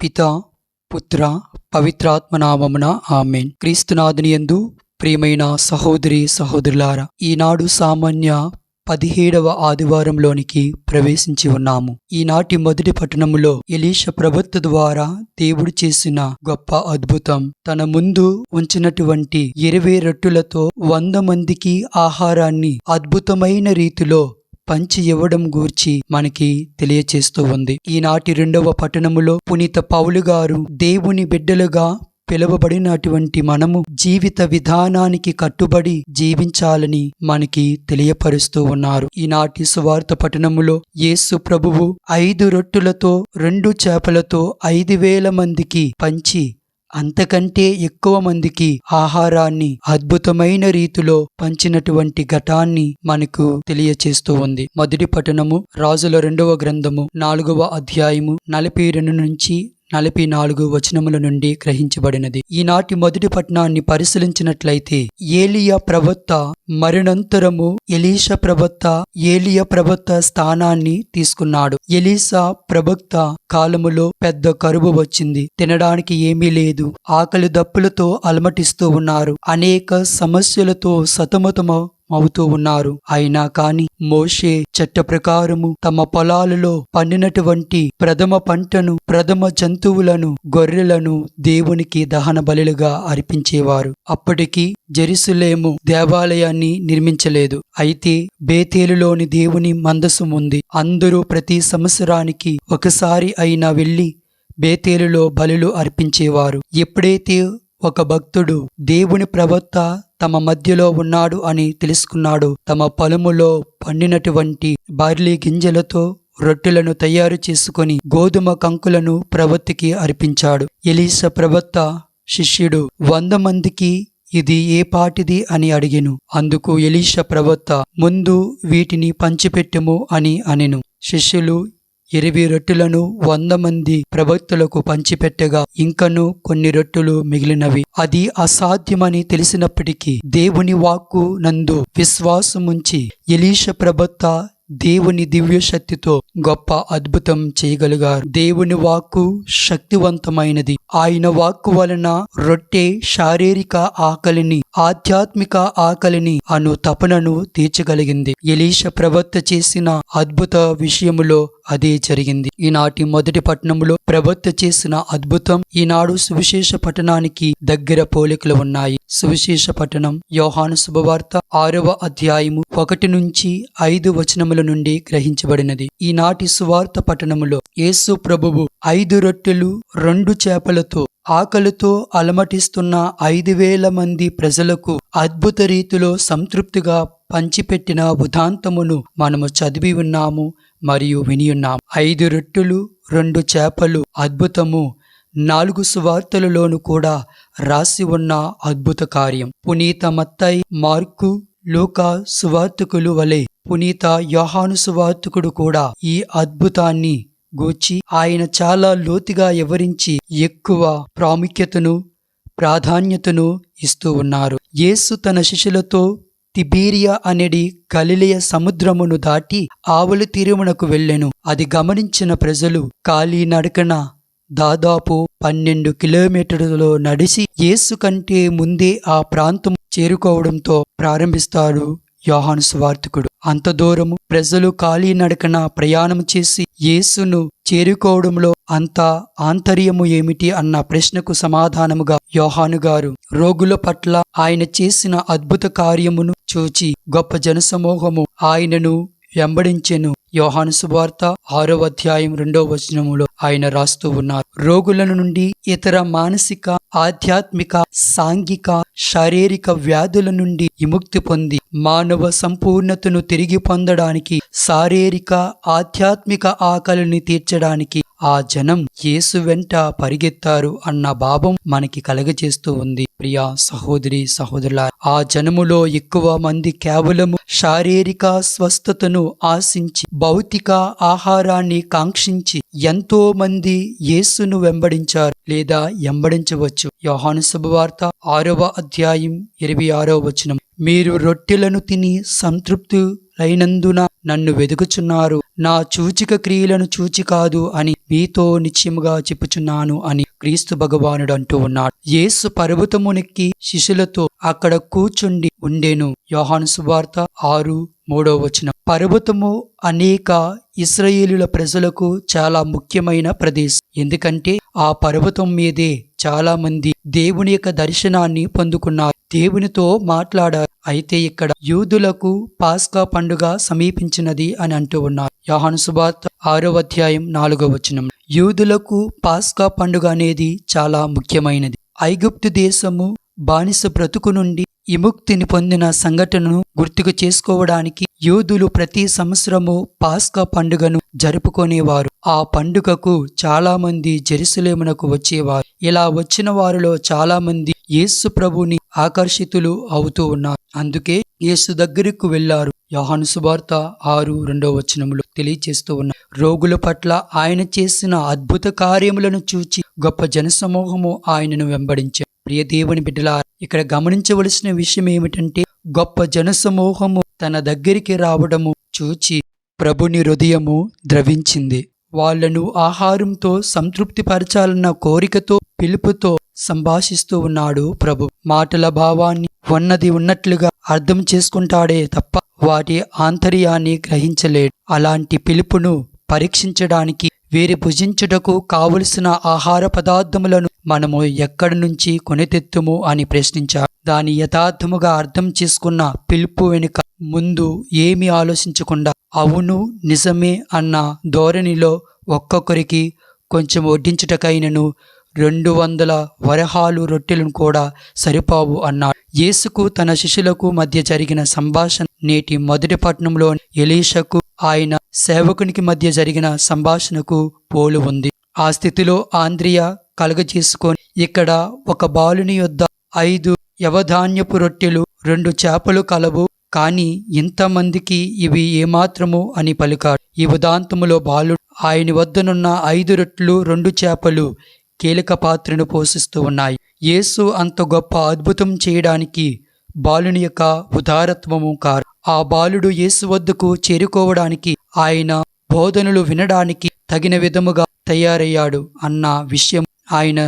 పితా పుత్ర పవిత్రాత్మనామమున ఆమేన్. క్రీస్తునాథుని యందు ప్రియమైన సహోదరి సహోదరులారా, ఈనాడు సామాన్య 17వ ఆదివారంలోనికి ప్రవేశించి ఉన్నాము. ఈనాటి మొదటి పట్టణములో ఎలీషా ప్రవక్త ద్వారా దేవుడు చేసిన గొప్ప అద్భుతం, తన ముందు ఉంచినటువంటి 20 రొట్టెలతో 100 మందికి ఆహారాన్ని అద్భుతమైన రీతిలో పంచి ఇవ్వడం గూర్చి మనకి తెలియచేస్తూ ఉంది. ఈనాటి 2వ పట్టణములో పునీత పౌలు గారు దేవుని బిడ్డలుగా పిలువబడినటువంటి మనము జీవిత విధానానికి కట్టుబడి జీవించాలని మనకి తెలియపరుస్తూ ఉన్నారు. ఈనాటి సువార్త పట్టణములో యేసు ప్రభువు 5 రొట్టెలతో 2 చేపలతో 5,000 మందికి పంచి అంతకంటే ఎక్కువ మందికి ఆహారాన్ని అద్భుతమైన రీతిలో పంచినటువంటి ఘటాన్ని మనకు తెలియచేస్తూ ఉంది. మొదటి పట్టణము రాజుల 2వ గ్రంథము 4వ అధ్యాయము 42 నుంచి 44 వచనముల నుండి గ్రహించబడినది. ఈనాటి మొదటి పట్టణాన్ని పరిశీలించినట్లయితే ఏలియా ప్రవక్త మరణంతరము ఎలీషా ప్రవక్త స్థానాన్ని తీసుకున్నాడు. ఎలీషా ప్రవక్త కాలములో పెద్ద కరువు వచ్చింది. తినడానికి ఏమీ లేదు. ఆకలి దప్పులతో అలమటిస్తూ ఉన్నారు. అనేక సమస్యలతో సతమతమవుతూ ఉన్నారు. అయినా కాని మోషే చట్ట ప్రకారము తమ పొలాలలో పండినటువంటి ప్రథమ పంటను, ప్రథమ జంతువులను, గొర్రెలను దేవునికి దహన బలులుగా అర్పించేవారు. అప్పటికి జెరూసలేము దేవాలయాన్ని నిర్మించలేదు. అయితే బేతేలులోని దేవుని మందసం ఉంది. అందరూ ప్రతి సంవత్సరానికి ఒకసారి అయినా వెళ్లి బేతేలులో బలులు అర్పించేవారు. ఎప్పుడైతే ఒక భక్తుడు దేవుని ప్రవక్త తమ మధ్యలో ఉన్నాడు అని తెలుసుకున్నాడు, తమ పొలములో పండినటువంటి బార్లీ గింజలతో రొట్టెలను తయారు చేసుకుని గోధుమ కంకులను ప్రవక్తకి అర్పించాడు. ఎలీషా ప్రవక్త శిష్యుడు 100 మందికి ఇది ఏ పాటిది అని అడిగెను. అందుకు ఎలీషా ప్రవక్త, ముందు వీటిని పంచిపెట్టుము అని అనెను. శిష్యులు 20 రొట్టెలను 100 మంది ప్రవక్తలకు పంచిపెట్టగా ఇంకను కొన్ని రొట్టెలు మిగిలినవి. అది అసాధ్యమని తెలిసినప్పటికీ దేవుని వాక్కు నందు విశ్వాసముంచి ఎలీషా ప్రవక్త దేవుని దివ్య శక్తితో గొప్ప అద్భుతం చేయగలిగారు. దేవుని వాక్కు శక్తివంతమైనది. ఆయన వాక్కు వలన రొట్టె శారీరక ఆకలిని, ఆధ్యాత్మిక ఆకలిని అను తపనను తీర్చగలిగింది. ఎలీషా ప్రవక్త చేసిన అద్భుత విషయములో అదే జరిగింది. ఈనాటి మొదటి పట్టణములో ప్రవక్త చేసిన అద్భుతం ఈనాడు సువిశేష పట్టణానికి దగ్గర పోలికలు ఉన్నాయి. సువిశేష పట్టణం యోహాను శుభవార్త 6వ అధ్యాయము 1 నుంచి 5 వచనముల నుండి గ్రహించబడినది. ఈనాటి సువార్త పట్టణములో యేసు ప్రభువు 5 రొట్టెలు 2 చేపలతో ఆకలితో అలమటిస్తున్న 5,000 మంది ప్రజలకు అద్భుత రీతిలో సంతృప్తిగా పంచిపెట్టిన ఉదాంతమును మనము చదివి ఉన్నాము మరియు వినియున్నాము. 5 రొట్టెలు 2 చేపలు అద్భుతము 4 సువార్తలలోనూ కూడా రాసి ఉన్న అద్భుత కార్యం. పునీత మత్తయి, మార్కు, లూకా సువార్తకులు వలె పునీత యోహాను సువార్తకుడు కూడా ఈ అద్భుతాన్ని గూర్చి ఆయన చాలా లోతుగా వివరించి ఎక్కువ ప్రాముఖ్యతను, ప్రాధాన్యతను ఇస్తూ ఉన్నారు. యేసు తన శిష్యులతో తిబేరియా అనేది గలిలయ సముద్రమును దాటి ఆవల తీరమునకు వెళ్ళెను. అది గమనించిన ప్రజలు కాలినడకన దాదాపు 12 కిలోమీటర్లలో నడిచి యేసు కంటే ముందే ఆ ప్రాంతం చేరుకోవడంతో ప్రారంభిస్తాడు యోహాను సువార్తికుడు. అంత దూరము ప్రజలు కాలినడకన ప్రయాణం చేసి యేసును చేరుకోవడంలో అంత ఆంతర్యము ఏమిటి అన్న ప్రశ్నకు సమాధానముగా యోహాను గారు రోగుల పట్ల ఆయన చేసిన అద్భుత కార్యమును చూచి గొప్ప జనసమూహము ఆయనను వెంబడించెను. యోహాను సువార్త 6వ అధ్యాయం 2వ వచనములో ఆయన రాస్తూ ఉన్నారు. రోగుల నుండి ఇతర మానసిక, ఆధ్యాత్మిక, సాంఘిక, శారీరక వ్యాధుల నుండి విముక్తి పొంది మానవ సంపూర్ణతను తిరిగి పొందడానికి, శారీరక ఆధ్యాత్మిక ఆకలిని తీర్చడానికి ఆ జనం యేసు వెంట పరిగెత్తారు అన్న భావం మనకి కలగజేస్తూ ఉంది. ప్రియా సహోదరి సహోదరుల, ఆ జనములో ఎక్కువ మంది కేవలము శారీరక స్వస్థతను ఆశించి, భౌతిక ఆహారాన్ని కాంక్షించి ఎంతో మంది యేసును వెంబడించారు లేదా వెంబడించవచ్చు. యోహాను శుభవార్త 6వ అధ్యాయం 26వ వచనం, మీరు రొట్టెలను తిని సంతృప్తి లైనందున నన్ను వెదుకుచున్నారు. నా సూచక క్రియలను చూచి కాదు అని మీతో నిశ్చయముగా చెప్పుచున్నాను అని క్రీస్తు భగవానుడు అంటూ ఉన్నాడు. యేసు పర్వతమునెక్కి శిష్యులతో అక్కడ కూర్చుండి ఉండెను. యోహాను సువార్త 6:3. పర్వతము అనేక ఇశ్రాయేలుల ప్రజలకు చాలా ముఖ్యమైన ప్రదేశం. ఎందుకంటే ఆ పర్వతం మీదే చాలా మంది దేవుని యొక్క దర్శనాన్ని పొందుకున్నారు, దేవునితో మాట్లాడారు. అయితే ఇక్కడ యూదులకు పాస్కా పండుగ సమీపించినది అని అంటూ ఉన్నారు. యోహాను సువార్త 6:4. యూదులకు పాస్కా పండుగ అనేది చాలా ముఖ్యమైనది. ఐగుప్తు దేశము బానిస బ్రతుకు నుండి విముక్తిని పొందిన సంఘటనను గుర్తుకు చేసుకోవడానికి యూదులు ప్రతి సంవత్సరము పాస్కా పండుగను జరుపుకునేవారు. ఆ పండుగకు చాలా మంది జెరూసలేమునకు వచ్చేవారు. ఇలా వచ్చిన వారిలో చాలా మంది యేసు ప్రభుని ఆకర్షితులు అవుతూ ఉన్నారు. అందుకే యేసు దగ్గరకు వెళ్లారు. యోహాను సువార్త 6:2 తెలియచేస్తూ ఉన్నారు. రోగుల పట్ల ఆయన చేసిన అద్భుత కార్యములను చూచి గొప్ప జనసమూహము ఆయనను వెంబడించారు. ప్రియ దేవుని బిడ్డలారా, ఇక్కడ గమనించవలసిన విషయం ఏమిటంటే గొప్ప జనసమూహము తన దగ్గరికి రావడము చూచి ప్రభుని హృదయము ద్రవించింది. వాళ్లను ఆహారంతో సంతృప్తిపరచాలన్న కోరికతో పిలుపుతో సంభాషిస్తూ ఉన్నాడు ప్రభు. మాటల భావాన్ని ఉన్నది ఉన్నట్లుగా అర్థం చేసుకుంటాడే తప్ప వాటి ఆంతర్యాన్ని గ్రహించలేడు. అలాంటి పిలుపును పరీక్షించడానికి వీరి భుజించుటకు కావలసిన ఆహార పదార్థములను మనము ఎక్కడి నుంచి కొనితెత్తుము అని ప్రశ్నించారు. దాని యథార్థముగా అర్థం చేసుకున్న పిలుపు వెనుక ముందు ఏమీ ఆలోచించకుండా అవును నిజమే అన్న ధోరణిలో ఒక్కొక్కరికి కొంచెం వడ్డించుటకైనను 200 వరహాలు రొట్టెలను కూడా సరిపోవు అన్నాడు. యేసుకు తన శిష్యులకు మధ్య జరిగిన సంభాషణ నేటి మొదటి పట్టణంలోని ఎలీషకు ఆయన సేవకునికి మధ్య జరిగిన సంభాషణకు పోలు ఉంది. ఆ స్థితిలో ఆంద్రియ కలుగజేసుకొని ఇక్కడ ఒక బాలుని యొద్ద 5 యవధాన్యపు రొట్టెలు 2 చేపలు కలవు, కాని ఇంతమందికి ఇవి ఏమాత్రము అని పలికాడు. ఈ ఉదాంతములో బాలుడు ఆయన వద్దనున్న 5 రొట్టెలు 2 చేపలు కీలక పాత్రను పోషిస్తూ ఉన్నాయి. యేసు అంత గొప్ప అద్భుతం చేయడానికి బాలుని యొక్క ఉదారత్వము కారణం. ఆ బాలుడు యేసు వద్దకు చేరుకోవడానికి, ఆయన బోధనలు వినడానికి తగిన విధముగా తయారయ్యాడు అన్న విషయం ఆయన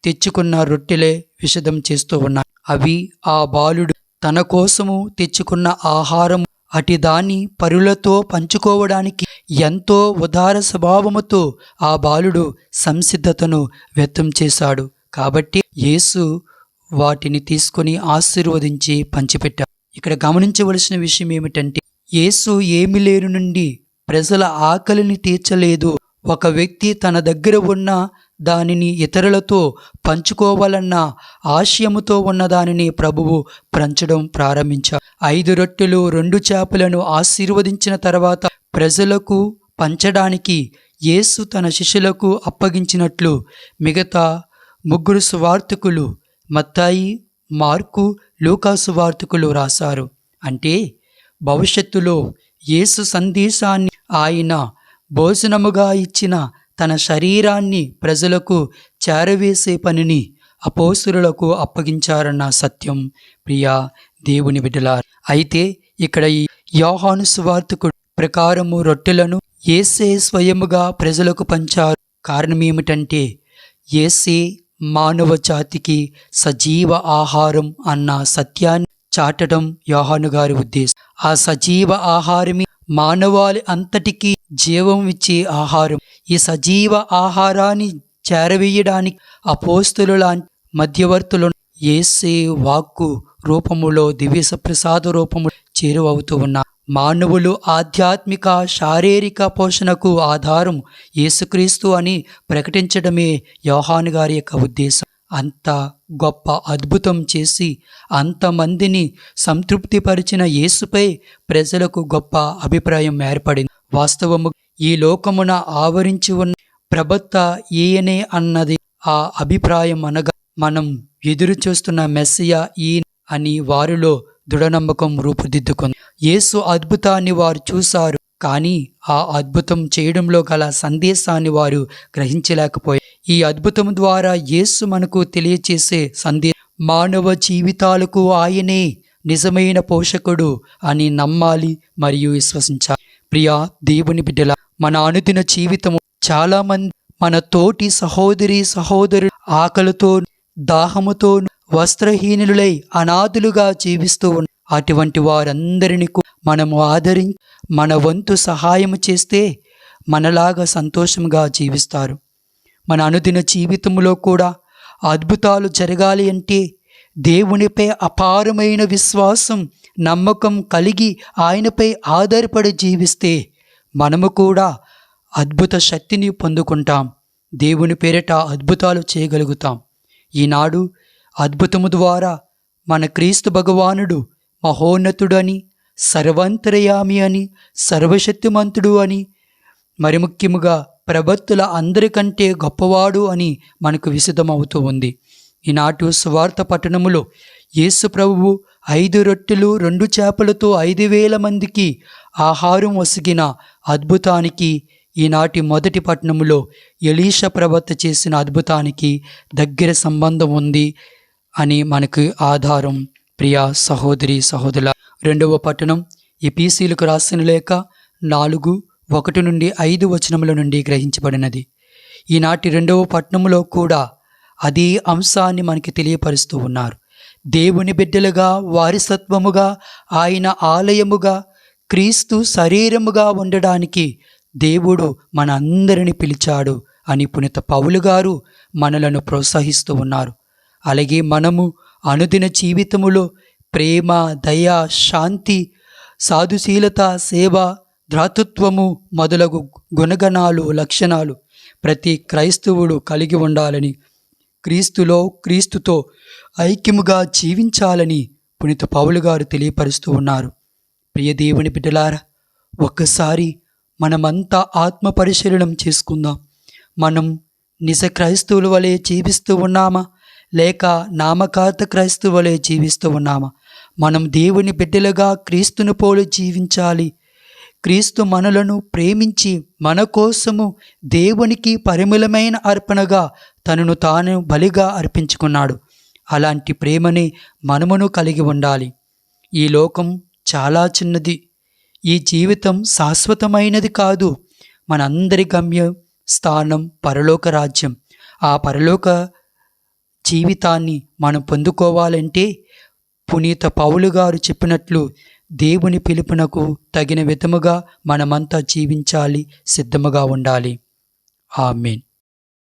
తెచ్చుకున్న రొట్టెలే విషదం చేస్తూ ఉన్నాయి. అవి ఆ బాలుడు తన కోసము తెచ్చుకున్న ఆహారం. అటి దాన్ని పరులతో పంచుకోవడానికి ఎంతో ఉదార స్వభావముతో ఆ బాలుడు సంసిద్ధతను వ్యక్తం చేశాడు. కాబట్టి యేసు వాటిని తీసుకొని ఆశీర్వదించి పంచిపెట్టాడు. ఇక్కడ గమనించవలసిన విషయం ఏమిటంటే యేసు ఏమి లేని నుండి ప్రజల ఆకలిని తీర్చలేదు. ఒక వ్యక్తి తన దగ్గర ఉన్న దానిని ఇతరులతో పంచుకోవాలన్న ఆశయముతో ఉన్న దానిని ప్రభువు పంచడం ప్రారంభించారు. 5 రొట్టెలు 2 చేపలను ఆశీర్వదించిన తర్వాత ప్రజలకు పంచడానికి యేసు తన శిష్యులకు అప్పగించినట్లు మిగతా 3 సువార్తికులు మత్తాయి, మార్కు, లూకా సువార్తికులు రాశారు. అంటే భవిష్యత్తులో యేసు సందేశాన్ని ఆయన భోజనముగా ఇచ్చిన తన శరీరాన్ని ప్రజలకు చేరవేసే పనిని అపోస్తలులకు అప్పగించారన్న సత్యం ప్రియా దేవుని బిడ్డలారా. అయితే ఇక్కడ ఈ యోహాను సువార్తికుడు ప్రకారము రొట్టెలను యేసే స్వయముగా ప్రజలకు పంచారు. కారణం ఏమిటంటే యేసే మానవ జాతికి సజీవ ఆహారం అన్న సత్యాన్ని చాటడం యోహాను గారి ఉద్దేశం. ఆ సజీవ ఆహారమే మానవాళి అంతటికీ జీవం ఇచ్చే ఆహారం. ఈ సజీవ ఆహారాన్ని చేరవేయడానికి అపోస్తలుల లాంటి మధ్యవర్తులను యేసే వాక్కు రూపములో దివ్య ప్రసాద రూపము చేరువవుతూ ఉన్నారు. మానవులు ఆధ్యాత్మిక శారీరక పోషణకు ఆధారం యేసుక్రీస్తు అని ప్రకటించడమే యోహాను గారి యొక్క ఉద్దేశం. అంత గొప్ప అద్భుతం చేసి అంతమందిని సంతృప్తిపరిచిన యేసుపై ప్రజలకు గొప్ప అభిప్రాయం ఏర్పడింది. వాస్తవము ఈ లోకమున ఆవరించి ఉన్న ప్రబత్త ఈయనే అన్నది ఆ అభిప్రాయం. అనగా మనం ఎదురు చూస్తున్న మెస్సియా ఈయన అని వారిలో దృఢనమ్మకం రూపుదిద్దుకుంది. యేసు అద్భుతాన్ని వారు చూశారు, కానీ ఆ అద్భుతం చేయడంలో గల సందేశాన్ని వారు గ్రహించలేకపోయారు. ఈ అద్భుతం ద్వారా యేసు మనకు తెలియచేసే సందేశం మానవ జీవితాలకు ఆయనే నిజమైన పోషకుడు అని నమ్మాలి మరియు విశ్వసించాలి. ప్రియా దేవుని బిడ్డల, మన అనుదిన జీవితము చాలామంది మన తోటి సహోదరులు ఆకలితో దాహముతో వస్త్రహీనులై అనాథులుగా జీవిస్తూ ఉన్నారు. అటువంటి వారందరినీ మనము ఆదరించి మన వంతు సహాయం చేస్తే మనలాగా సంతోషంగా జీవిస్తారు. మన అనుదిన జీవితంలో కూడా అద్భుతాలు జరగాలి అంటే దేవునిపై అపారమైన విశ్వాసం, నమ్మకం కలిగి ఆయనపై ఆధారపడి జీవిస్తే మనము కూడా అద్భుత శక్తిని పొందుకుంటాం. దేవుని పేరిట అద్భుతాలు చేయగలుగుతాం. ఈనాడు అద్భుతము ద్వారా మన క్రీస్తు భగవానుడు మహోన్నతుడు అని, సర్వాంతర్యామి అని, సర్వశక్తిమంతుడు అని, మరి ముఖ్యముగా ప్రవక్తల అందరికంటే గొప్పవాడు అని మనకు విశదమవుతూ ఉంది. ఈనాటి సువార్త పట్టణములో యేసు ప్రభువు 5 రొట్టెలు 2 చేపలతో 5,000 మందికి ఆహారం వసిగిన అద్భుతానికి, ఈనాటి మొదటి పట్టణములో ఎలీషా ప్రవక్త చేసిన అద్భుతానికి దగ్గర సంబంధం ఉంది అని మనకు ఆధారం. ప్రియా సహోదరి సహోదరుల, 2వ పట్టణం ఎఫెసీయులకు రాసిన లేఖ 4:1-5 వచనముల నుండి గ్రహించబడినది. ఈనాటి 2వ పట్టణములో కూడా అదే అంశాన్ని మనకి తెలియపరుస్తూ ఉన్నారు. దేవుని బిడ్డలుగా, వారసత్వముగా, ఆయన ఆలయముగా, క్రీస్తు శరీరముగా ఉండడానికి దేవుడు మన అందరిని పిలిచాడు అని పునీత పౌలు గారు మనలను ప్రోత్సహిస్తూ ఉన్నారు. అలాగే మనము అనుదిన జీవితములో ప్రేమ, దయ, శాంతి, సాధుశీలత, సేవ, ధాతృత్వము మొదలగు గుణగణాలు, లక్షణాలు ప్రతి క్రైస్తవుడు కలిగి ఉండాలని, క్రీస్తుతో ఐక్యముగా జీవించాలని పునీత పౌలు గారు తెలియపరుస్తూ ఉన్నారు. ప్రియ దేవుని బిడ్డలారా, ఒక్కసారి మనమంతా ఆత్మ పరిశీలనం చేసుకుందాం. మనం నిజ క్రైస్తవుల వలె జీవిస్తూ ఉన్నామా, లేక నామకార్థ క్రైస్తవు వలె జీవిస్తూ ఉన్నామా? మనం దేవుని బిడ్డలుగా క్రీస్తును పోలి జీవించాలి. క్రీస్తు మనలను ప్రేమించి మన కోసము దేవునికి పరిమళమైన అర్పణగా తనను తాను బలిగా అర్పించుకున్నాడు. అలాంటి ప్రేమని మనమును కలిగి ఉండాలి. ఈ లోకం చాలా చిన్నది. ఈ జీవితం శాశ్వతమైనది కాదు. మనందరి గమ్యం స్థానం పరలోక రాజ్యం. ఆ పరలోక జీవితాన్ని మనం పొందుకోవాలంటే పునీత పౌలు గారు చెప్పినట్లు దేవుని పిలుపునకు తగిన విధముగా మనమంతా జీవించాలి, సిద్ధముగా ఉండాలి. ఆమేన్.